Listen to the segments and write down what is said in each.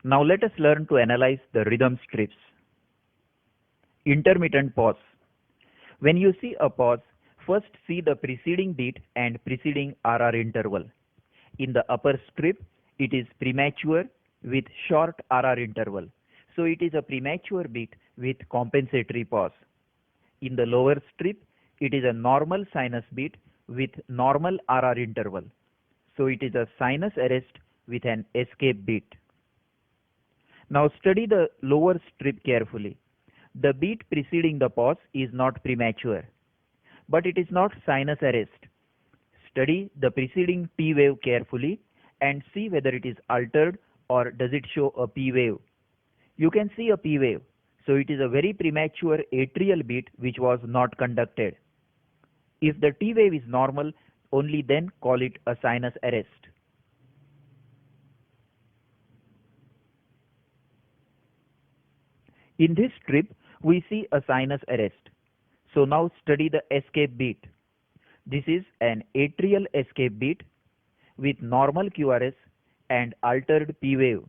Now let us learn to analyze the rhythm strips. Intermittent pause. When you see a pause, first see the preceding beat and preceding RR interval. In the upper strip, it is premature with short RR interval. So it is a premature beat with compensatory pause. In the lower strip, it is a normal sinus beat with normal RR interval. So it is a sinus arrest with an escape beat. Now study the lower strip carefully. The beat preceding the pause is not premature, but it is not sinus arrest. Study the preceding P wave carefully and see whether it is altered or does it show a P wave. You can see a P wave, so it is a very premature atrial beat which was not conducted. If the T wave is normal, only then call it a sinus arrest. In this strip, we see a sinus arrest. So now study the escape beat. This is an atrial escape beat with normal QRS and altered P wave.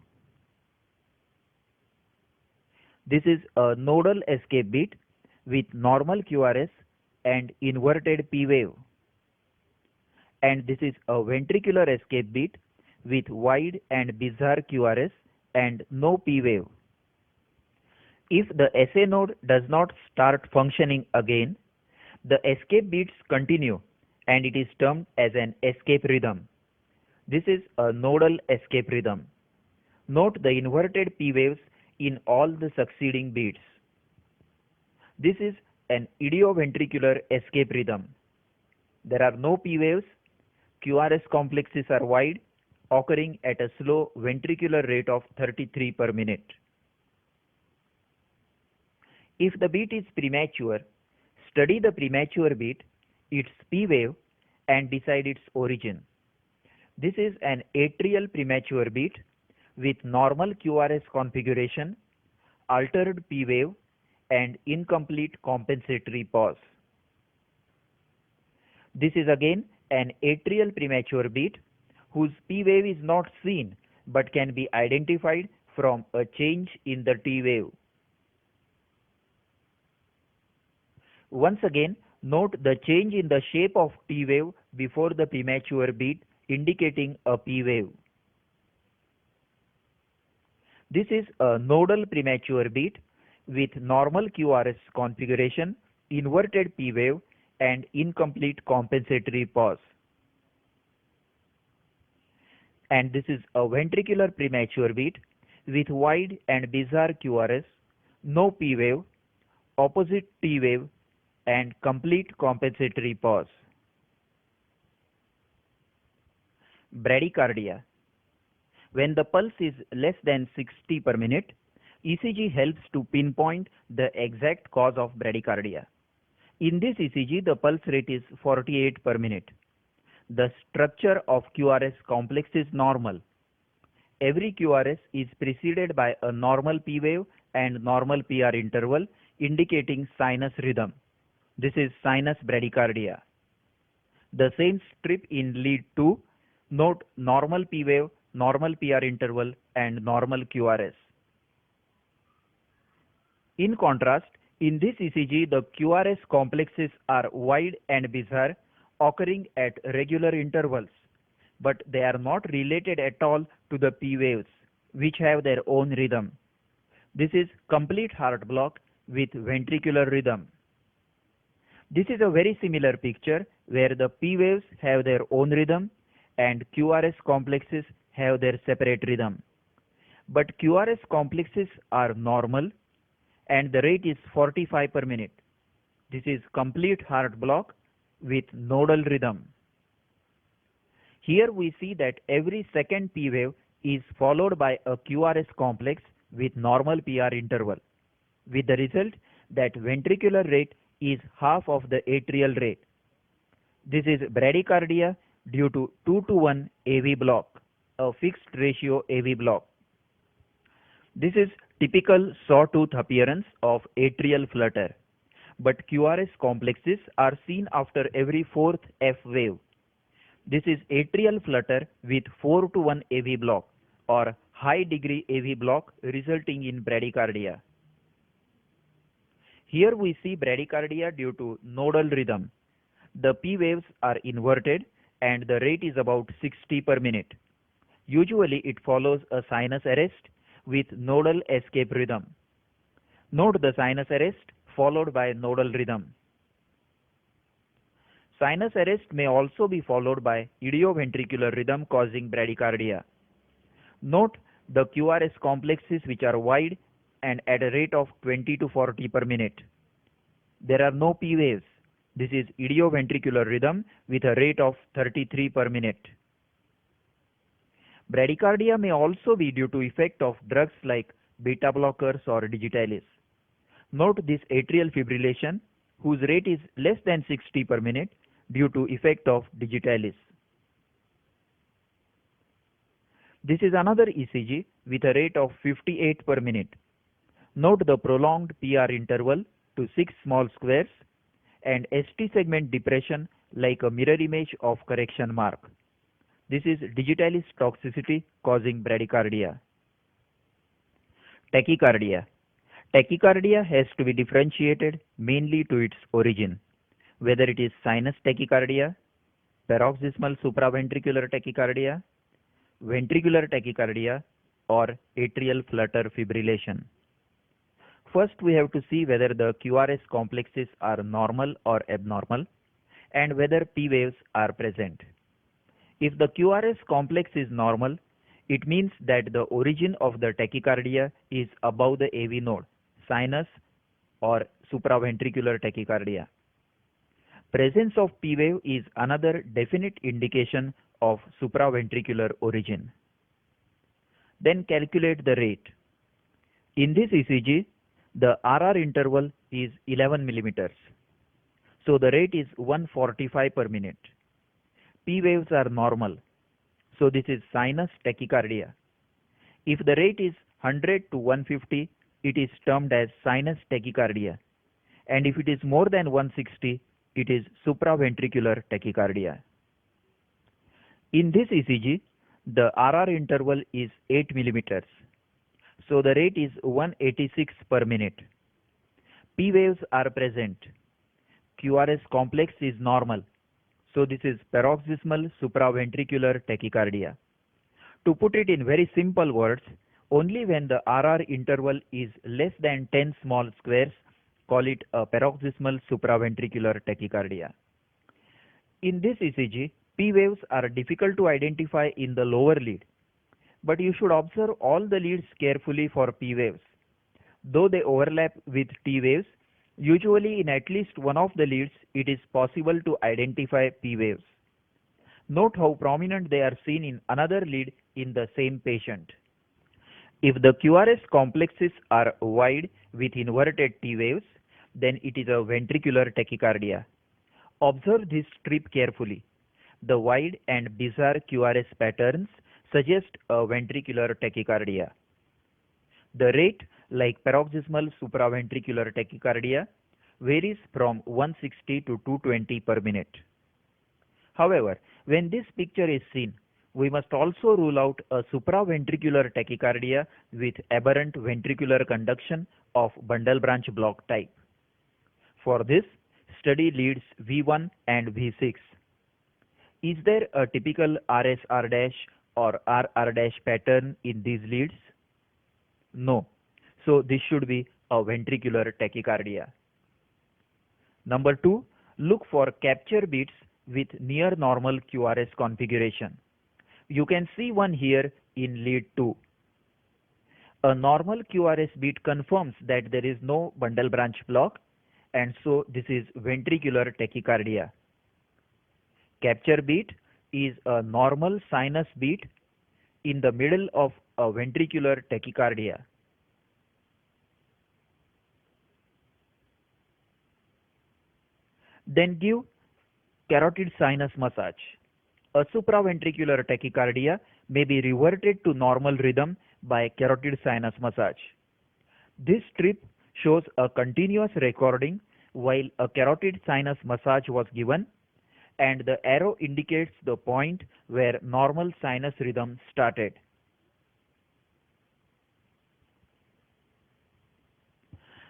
This is a nodal escape beat with normal QRS and inverted P wave. And this is a ventricular escape beat with wide and bizarre QRS and no P wave. If the SA node does not start functioning again, the escape beats continue and it is termed as an escape rhythm. This is a nodal escape rhythm. Note the inverted P waves in all the succeeding beats. This is an idioventricular escape rhythm. There are no P waves, QRS complexes are wide, occurring at a slow ventricular rate of 33 per minute. If the beat is premature, study the premature beat, its P wave, and decide its origin. This is an atrial premature beat with normal QRS configuration, altered P wave, and incomplete compensatory pause. This is again an atrial premature beat whose P wave is not seen but can be identified from a change in the T wave. Once again, note the change in the shape of T wave before the premature beat indicating a P wave. This is a nodal premature beat with normal QRS configuration, inverted P wave and incomplete compensatory pause. And this is a ventricular premature beat with wide and bizarre QRS, no P wave, opposite T wave and complete compensatory pause. Bradycardia. When the pulse is less than 60 per minute, ECG helps to pinpoint the exact cause of bradycardia. In this ECG, the pulse rate is 48 per minute. The structure of QRS complex is normal. Every QRS is preceded by a normal P wave and normal PR interval indicating sinus rhythm. This is sinus bradycardia. The same strip in lead 2, note normal P wave, normal PR interval and normal QRS. In contrast, in this ECG, the QRS complexes are wide and bizarre, occurring at regular intervals, but they are not related at all to the P waves, which have their own rhythm. This is complete heart block with ventricular rhythm. This is a very similar picture where the P waves have their own rhythm and QRS complexes have their separate rhythm. But QRS complexes are normal and the rate is 45 per minute. This is complete heart block with nodal rhythm. Here we see that every second P wave is followed by a QRS complex with normal PR interval, with the result that ventricular rate is half of the atrial rate. This is bradycardia due to 2:1 AV block, a fixed ratio AV block. This is typical sawtooth appearance of atrial flutter, but QRS complexes are seen after every fourth F wave. This is atrial flutter with 4:1 AV block or high degree AV block resulting in bradycardia. Here we see bradycardia due to nodal rhythm. The P waves are inverted and the rate is about 60 per minute. Usually it follows a sinus arrest with nodal escape rhythm. Note the sinus arrest followed by nodal rhythm. Sinus arrest may also be followed by idioventricular rhythm causing bradycardia. Note the QRS complexes which are wide and at a rate of 20 to 40 per minute. There are no P waves. This is idioventricular rhythm with a rate of 33 per minute. Bradycardia may also be due to effect of drugs like beta blockers or digitalis. Note this atrial fibrillation whose rate is less than 60 per minute due to effect of digitalis. This is another ECG with a rate of 58 per minute. Note the prolonged PR interval to 6 small squares and ST segment depression like a mirror image of correction mark. This is digitalis toxicity causing bradycardia. Tachycardia. Tachycardia has to be differentiated mainly to its origin, whether it is sinus tachycardia, paroxysmal supraventricular tachycardia, ventricular tachycardia, or atrial flutter fibrillation. First, we have to see whether the QRS complexes are normal or abnormal and whether P waves are present. If the QRS complex is normal, it means that the origin of the tachycardia is above the AV node, sinus or supraventricular tachycardia. Presence of P wave is another definite indication of supraventricular origin. Then calculate the rate. In this ECG, the RR interval is 11 millimeters. So the rate is 145 per minute. P waves are normal. So this is sinus tachycardia. If the rate is 100 to 150, it is termed as sinus tachycardia. And if it is more than 160, it is supraventricular tachycardia. In this ECG, the RR interval is 8 millimeters. So the rate is 186 per minute. P waves are present. QRS complex is normal. So this is paroxysmal supraventricular tachycardia. To put it in very simple words, only when the RR interval is less than 10 small squares, call it a paroxysmal supraventricular tachycardia. In this ECG, P waves are difficult to identify in the lower lead, but you should observe all the leads carefully for P waves. Though they overlap with T waves, usually in at least one of the leads it is possible to identify P waves. Note how prominent they are seen in another lead in the same patient. If the QRS complexes are wide with inverted T waves, then it is a ventricular tachycardia. Observe this strip carefully. The wide and bizarre QRS patterns suggest a ventricular tachycardia. The rate, like paroxysmal supraventricular tachycardia, varies from 160 to 220 per minute. However, when this picture is seen, we must also rule out a supraventricular tachycardia with aberrant ventricular conduction of bundle branch block type. For this, study leads V1 and V6. Is there a typical RSR' or RR' pattern in these leads? No. So this should be a ventricular tachycardia. Number 2, look for capture beats with near normal QRS configuration. You can see one here in lead 2. A normal QRS beat confirms that there is no bundle branch block, and so this is ventricular tachycardia. Capture beat is a normal sinus beat in the middle of a ventricular tachycardia. Then give carotid sinus massage. A supraventricular tachycardia may be reverted to normal rhythm by carotid sinus massage. This strip shows a continuous recording while a carotid sinus massage was given, and the arrow indicates the point where normal sinus rhythm started.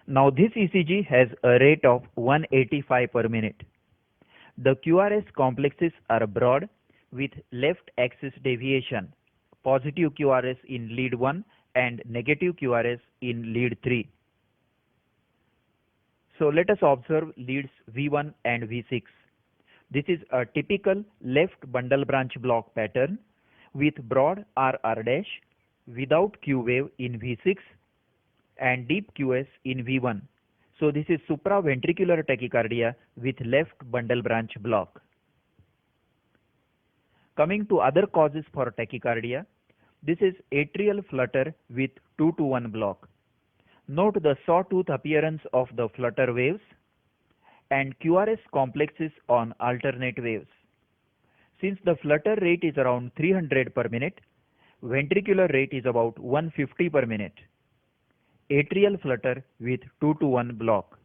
Now this ECG has a rate of 185 per minute. The QRS complexes are broad with left axis deviation, positive QRS in lead 1 and negative QRS in lead 3. So let us observe leads V1 and V6. This is a typical left bundle branch block pattern with broad RR dash without Q wave in V6 and deep QS in V1. So this is supraventricular tachycardia with left bundle branch block. Coming to other causes for tachycardia, this is atrial flutter with 2 to 1 block. Note the sawtooth appearance of the flutter waves and QRS complexes on alternate waves. Since the flutter rate is around 300 per minute, ventricular rate is about 150 per minute. Atrial flutter with 2 to 1 block.